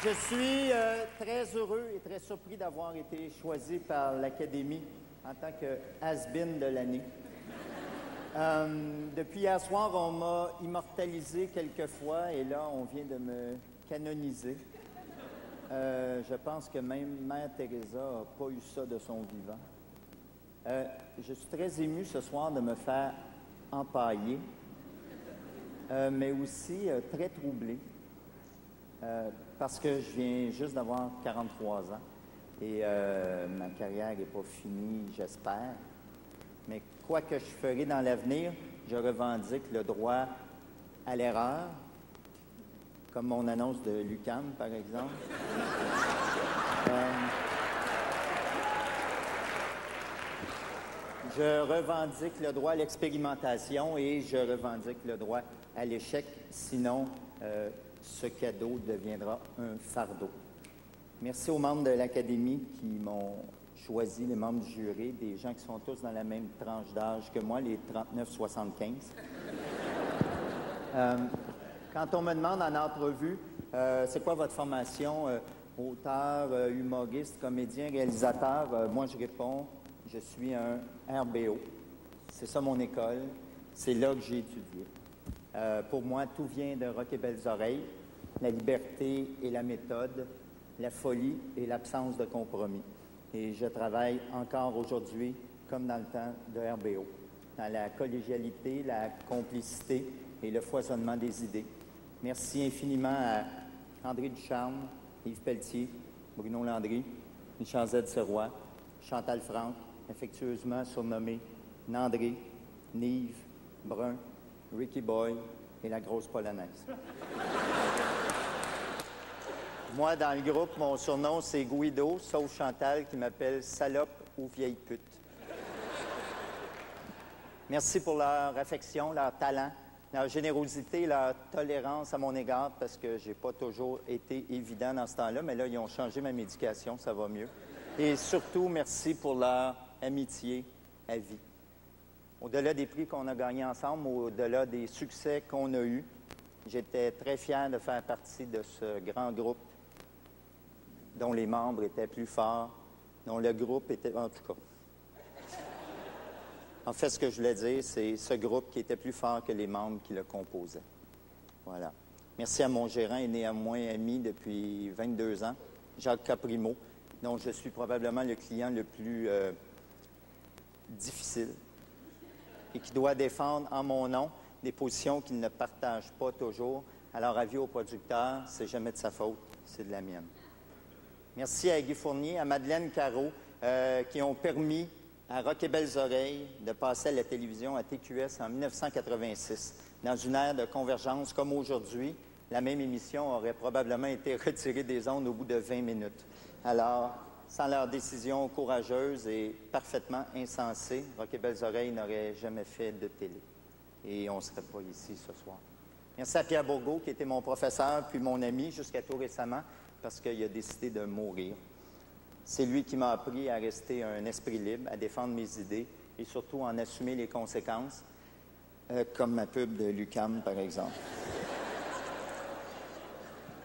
Je suis très heureux et très surpris d'avoir été choisi par l'Académie en tant que has-been de l'année. Depuis hier soir, on m'a immortalisé quelques fois et là, on vient de me canoniser. Je pense que même Mère Teresa n'a pas eu ça de son vivant. Je suis très ému ce soir de me faire empailler, mais aussi très troublé. Parce que je viens juste d'avoir 43 ans et ma carrière n'est pas finie, j'espère. Mais quoi que je ferai dans l'avenir, je revendique le droit à l'erreur, comme mon annonce de l'UQAM, par exemple. Je revendique le droit à l'expérimentation et je revendique le droit à l'échec, sinon ce cadeau deviendra un fardeau. Merci aux membres de l'Académie qui m'ont choisi, les membres du jury, des gens qui sont tous dans la même tranche d'âge que moi, les 39-75. Quand on me demande en entrevue, c'est quoi votre formation, auteur, humoriste, comédien, réalisateur, moi je réponds, je suis un RBO. C'est ça mon école, c'est là que j'ai étudié. Pour moi, tout vient de Rock et Belles Oreilles, la liberté et la méthode, la folie et l'absence de compromis. Et je travaille encore aujourd'hui, comme dans le temps de RBO, dans la collégialité, la complicité et le foisonnement des idées. Merci infiniment à André Ducharme, Yves Pelletier, Bruno Landry, Michel Z. Serrois, Chantal Franck, affectueusement surnommée Nandré, Nive, Brun, Ricky Boy et la grosse polonaise. Moi, dans le groupe, mon surnom, c'est Guido, sauf Chantal qui m'appelle salope ou vieille pute. Merci pour leur affection, leur talent, leur générosité, leur tolérance à mon égard, parce que j'ai pas toujours été évident dans ce temps-là, mais là, ils ont changé ma médication, ça va mieux. Et surtout, merci pour leur amitié à vie. Au-delà des prix qu'on a gagnés ensemble, au-delà des succès qu'on a eus, j'étais très fier de faire partie de ce grand groupe dont les membres étaient plus forts, dont le groupe était... En tout cas. En fait, ce que je voulais dire, c'est ce groupe qui était plus fort que les membres qui le composaient. Voilà. Merci à mon gérant et néanmoins ami depuis 22 ans, Jacques Caprimo, dont je suis probablement le client le plus difficile et qui doit défendre en mon nom des positions qu'il ne partage pas toujours. Alors, avis au producteur, c'est jamais de sa faute, c'est de la mienne. Merci à Guy Fournier, à Madeleine Caro, qui ont permis à Rock et Belles Oreilles de passer à la télévision à TQS en 1986. Dans une ère de convergence comme aujourd'hui, la même émission aurait probablement été retirée des ondes au bout de 20 minutes. Alors, sans leur décision courageuse et parfaitement insensée, Rock et Belles Oreilles n'aurait jamais fait de télé. Et on ne serait pas ici ce soir. Merci à Pierre Bourgault, qui était mon professeur puis mon ami jusqu'à tout récemment, parce qu'il a décidé de mourir. C'est lui qui m'a appris à rester un esprit libre, à défendre mes idées et surtout à en assumer les conséquences, comme ma pub de l'UQAM, par exemple.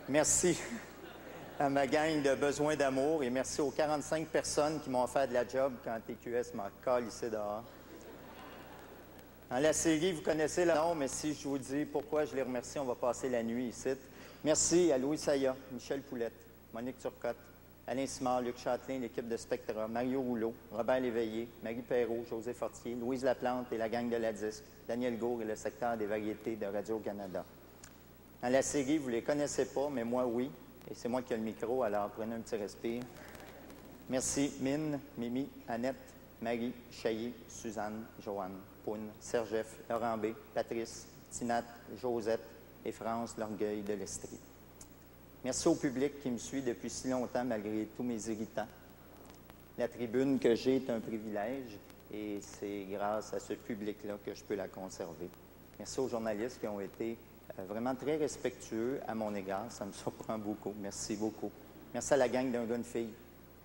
Merci à ma gang de besoin d'amour et merci aux 45 personnes qui m'ont offert de la job quand TQS m'a calissé dehors. Dans la série, vous connaissez le nom, mais si je vous dis pourquoi je les remercie, on va passer la nuit ici. Merci à Louis Saya, Michel Poulette, Monique Turcotte, Alain Simard, Luc Châtelain, l'équipe de Spectra, Mario Rouleau, Robert Léveillé, Marie Perrault, José Fortier, Louise Laplante et la gang de la disque, Daniel Gour et le secteur des variétés de Radio-Canada. Dans la série, vous ne les connaissez pas, mais moi, oui. Et c'est moi qui ai le micro, alors prenez un petit respire. Merci, Mine, Mimi, Annette, Marie, Chaillé, Suzanne, Joanne, Poune, Sergef, Laurent B, Patrice, Tinat, Josette et France, l'orgueil de l'Estrie. Merci au public qui me suit depuis si longtemps, malgré tous mes irritants. La tribune que j'ai est un privilège et c'est grâce à ce public-là que je peux la conserver. Merci aux journalistes qui ont été vraiment très respectueux à mon égard. Ça me surprend beaucoup. Merci beaucoup. Merci à la gang d'un gars, une fille.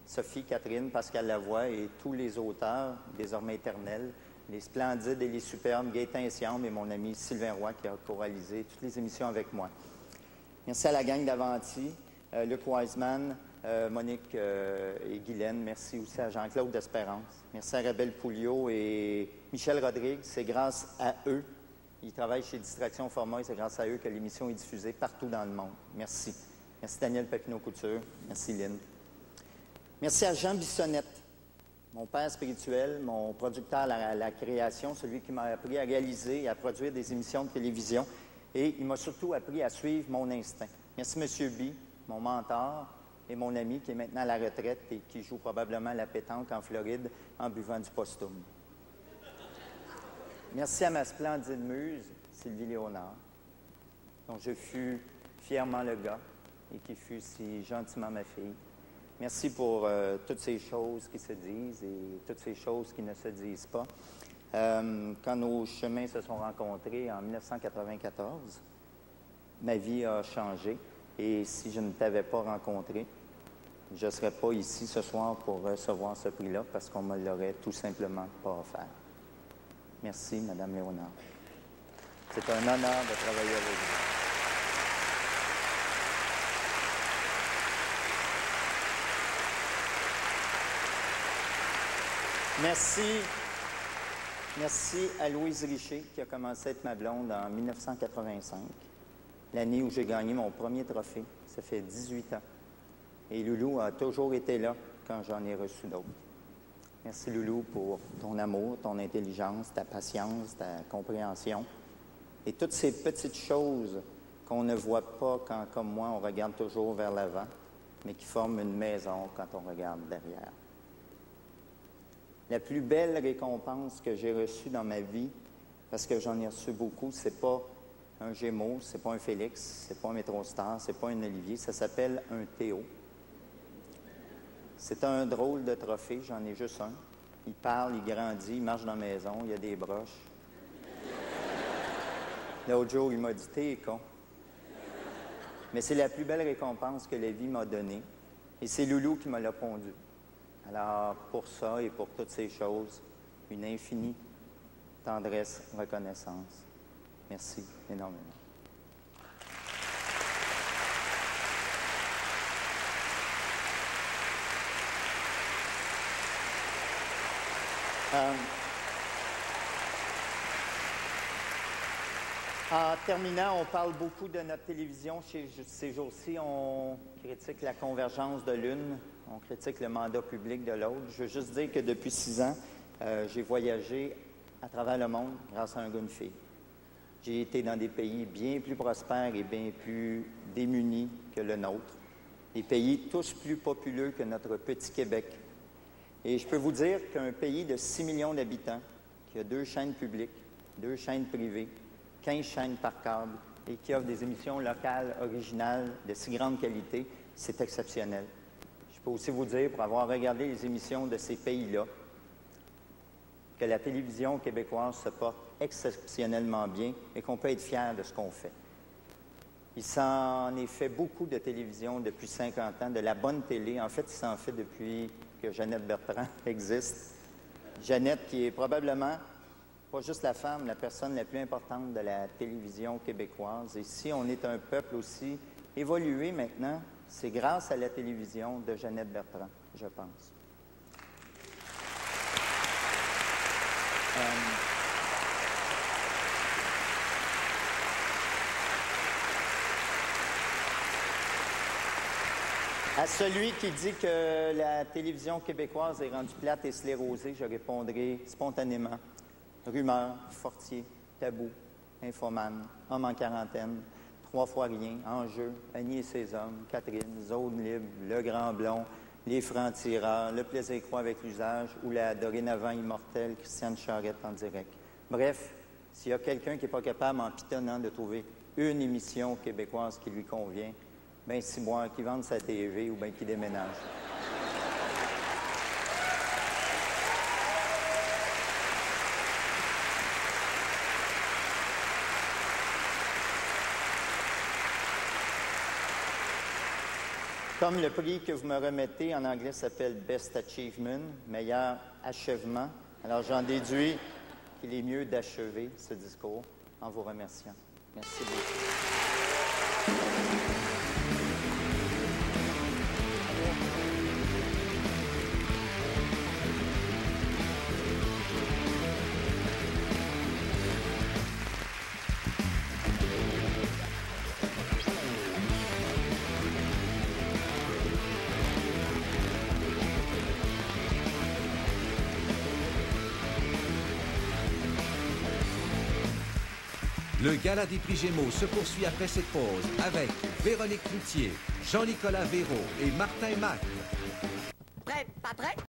Sophie, Catherine, Pascal Lavoie et tous les auteurs, désormais éternels, les splendides et les superbes, Gaëtan Essiambre et mon ami Sylvain Roy qui a co-réalisé toutes les émissions avec moi. Merci à la gang d'Avanti, Luc Wiseman, Monique et Guylaine. Merci aussi à Jean-Claude d'Espérance. Merci à Rebelle Pouliot et Michel Rodrigue. C'est grâce à eux. Ils travaillent chez Distraction Format et c'est grâce à eux que l'émission est diffusée partout dans le monde. Merci. Merci Daniel Papineau-Couture. Merci Lynn. Merci à Jean Bissonnette, mon père spirituel, mon producteur à la création, celui qui m'a appris à réaliser et à produire des émissions de télévision. Et il m'a surtout appris à suivre mon instinct. Merci M. B, mon mentor et mon ami qui est maintenant à la retraite et qui joue probablement à la pétanque en Floride en buvant du Postum. Merci à ma splendide muse, Sylvie Léonard, dont je fus fièrement le gars et qui fut si gentiment ma fille. Merci pour toutes ces choses qui se disent et toutes ces choses qui ne se disent pas. Quand nos chemins se sont rencontrés en 1994, ma vie a changé. Et si je ne t'avais pas rencontré, je ne serais pas ici ce soir pour recevoir ce prix-là parce qu'on me l'aurait tout simplement pas offert. Merci, Mme Léonard. C'est un honneur de travailler avec vous. Merci à Louise Richer, qui a commencé à être ma blonde en 1985, l'année où j'ai gagné mon premier trophée. Ça fait 18 ans. Et Loulou a toujours été là quand j'en ai reçu d'autres. Merci, Loulou, pour ton amour, ton intelligence, ta patience, ta compréhension. Et toutes ces petites choses qu'on ne voit pas quand, comme moi, on regarde toujours vers l'avant, mais qui forment une maison quand on regarde derrière. La plus belle récompense que j'ai reçue dans ma vie, parce que j'en ai reçu beaucoup, c'est pas un Gémeaux, c'est pas un Félix, c'est pas un Métrostar, c'est pas un Olivier, ça s'appelle un Théo. C'est un drôle de trophée, j'en ai juste un. Il parle, il grandit, il marche dans la maison, il a des broches. L'autre jour, il m'a dit « T'es con ». Mais c'est la plus belle récompense que la vie m'a donnée. Et c'est Loulou qui me l'a pondu. Alors, pour ça et pour toutes ces choses, une infinie tendresse, reconnaissance. Merci énormément. En terminant, on parle beaucoup de notre télévision ces jours-ci. On critique la convergence de l'une, on critique le mandat public de l'autre. Je veux juste dire que depuis 6 ans, j'ai voyagé à travers le monde grâce à un gars, une fille. J'ai été dans des pays bien plus prospères et bien plus démunis que le nôtre. Des pays tous plus populeux que notre petit Québec. Et je peux vous dire qu'un pays de 6 millions d'habitants, qui a 2 chaînes publiques, 2 chaînes privées, 15 chaînes par câble et qui offre des émissions locales originales de si grande qualité, c'est exceptionnel. Je peux aussi vous dire, pour avoir regardé les émissions de ces pays-là, que la télévision québécoise se porte exceptionnellement bien et qu'on peut être fier de ce qu'on fait. Il s'en est fait beaucoup de télévision depuis 50 ans, de la bonne télé. En fait, il s'en fait depuis que Jeannette Bertrand existe. Jeannette, qui est probablement pas juste la femme, la personne la plus importante de la télévision québécoise. Et si on est un peuple aussi évolué maintenant, c'est grâce à la télévision de Jeannette Bertrand, je pense. À celui qui dit que la télévision québécoise est rendue plate et sclérosée, je répondrai spontanément. Rumeurs, Fortier, Tabou, Infomane, Homme en quarantaine, 3 fois rien, Enjeu, Annie et ses hommes, Catherine, Zone libre, Le Grand Blond, Les Francs-Tireurs, Le plaisir croît avec l'usage ou la dorénavant immortelle Christiane Charette en direct. Bref, s'il y a quelqu'un qui n'est pas capable, en pitonnant, de trouver une émission québécoise qui lui convient, bien, si moi, qui vende sa TV ou bien qui déménage. Comme le prix que vous me remettez, en anglais, s'appelle Best Achievement, meilleur achèvement. Alors, j'en déduis qu'il est mieux d'achever ce discours en vous remerciant. Merci beaucoup. Le gala des prix Gémeaux se poursuit après cette pause avec Véronique Cloutier, Jean-Nicolas Véraud et Martin Mac. Prêt, pas prêt?